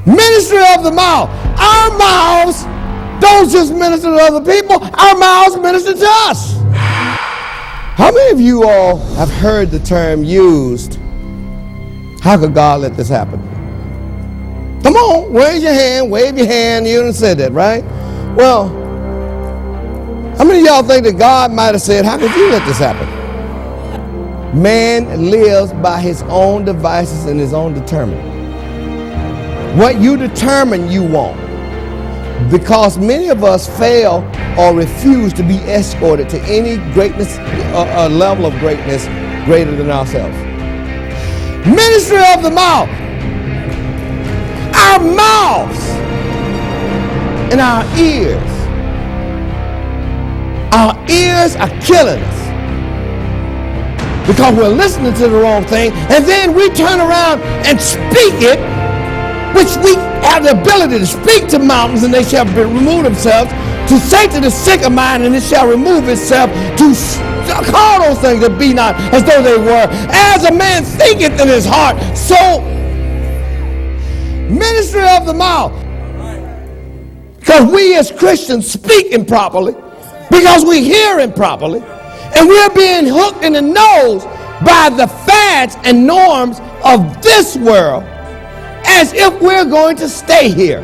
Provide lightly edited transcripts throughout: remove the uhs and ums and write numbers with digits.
Ministry of the mouth. Our mouths don't just minister to other people. Our mouths minister to us. How many of you all have heard the term used, how could God let this happen? Come on, raise your hand, wave your hand. You done said that, right? Well, how many of y'all think that God might have said, how could you let this happen? Man lives by his own devices and his own determining. What you determine you want. Because many of us fail or refuse to be escorted to any greatness, a level of greatness greater than ourselves. Ministry of the mouth. Our mouths and our ears. Our ears are killing us. Because we're listening to the wrong thing, and then we turn around and speak it, which we have the ability to speak to mountains and they shall remove themselves, to say to the sick of mind and it shall remove itself, to call those things that be not as though they were. As a man thinketh in his heart, so ministry of the mouth. Because we as Christians speak improperly, because we hear improperly, and we're being hooked in the nose by the fads and norms of this world, as if we're going to stay here.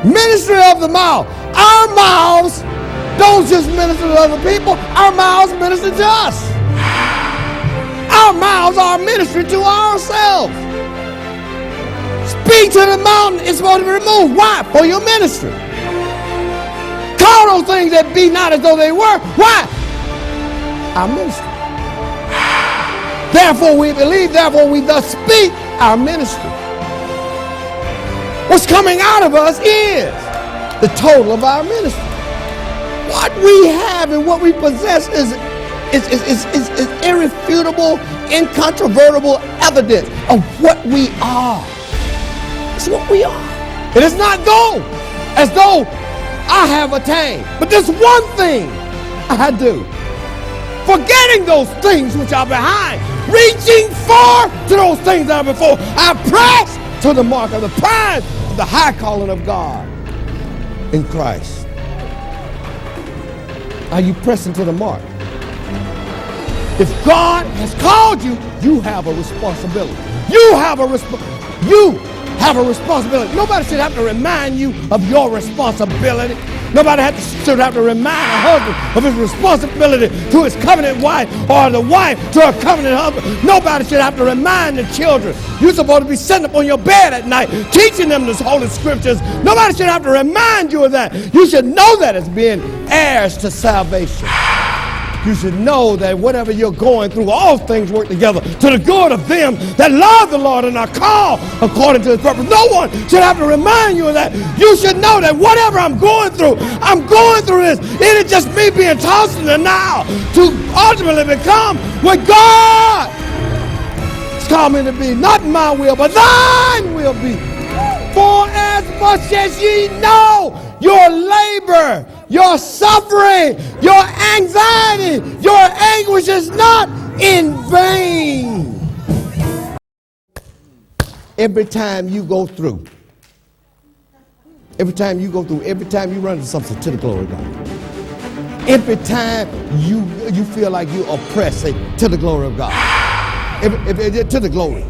Ministry of the mouth. Our mouths don't just minister to other people. Our mouths minister to us. Our mouths are ministry to ourselves. Speak to the mountain, it's supposed to be removed. Why? For your ministry. Call those things that be not as though they were. Why? Our ministry. Therefore we believe, therefore we thus speak our ministry. What's coming out of us is the total of our ministry. What we have and what we possess is irrefutable, incontrovertible evidence of what we are. It's what we are. It is not gold, as though I have attained. But this one thing I do, forgetting those things which are behind, reaching far to those things that are before, I press to the mark of the prize of the high calling of God in Christ. Are you pressing to the mark? If God has called you, you have a responsibility. You have a responsibility. Nobody should have to remind you of your responsibility. Nobody should have to remind a husband of his responsibility to his covenant wife, or the wife to her covenant husband. Nobody should have to remind the children. You're supposed to be sitting up on your bed at night teaching them the holy scriptures. Nobody should have to remind you of that. You should know that as being heirs to salvation. You should know that whatever you're going through, all things work together to the good of them that love the Lord and are called according to his purpose. No one should have to remind you of that. You should know that whatever I'm going through this. It is just me being tossed in the now to ultimately become what God has called me to be. Not my will, but thine will be. For as much as ye know your labor, your suffering, your anxiety, your anguish is not in vain. Every time you go through, every time you run into something, to the glory of God. Every time you feel like you're oppressed, say, to the glory of God. To the glory.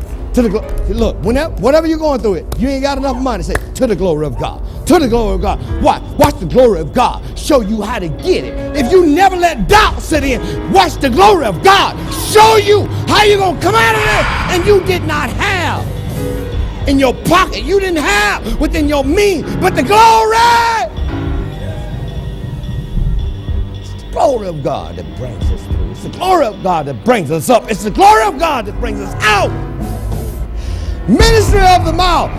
Look, whatever you're going through it, you ain't got enough money, say, to the glory of God. To the glory of God. Watch the glory of God show you how to get it. If you never let doubt sit in, watch the glory of God show you how you're going to come out of this and you did not have in your pocket. You didn't have within your means, but the glory. It's the glory of God that brings us through. It's the glory of God that brings us up. It's the glory of God that brings us out. Ministry of the mouth.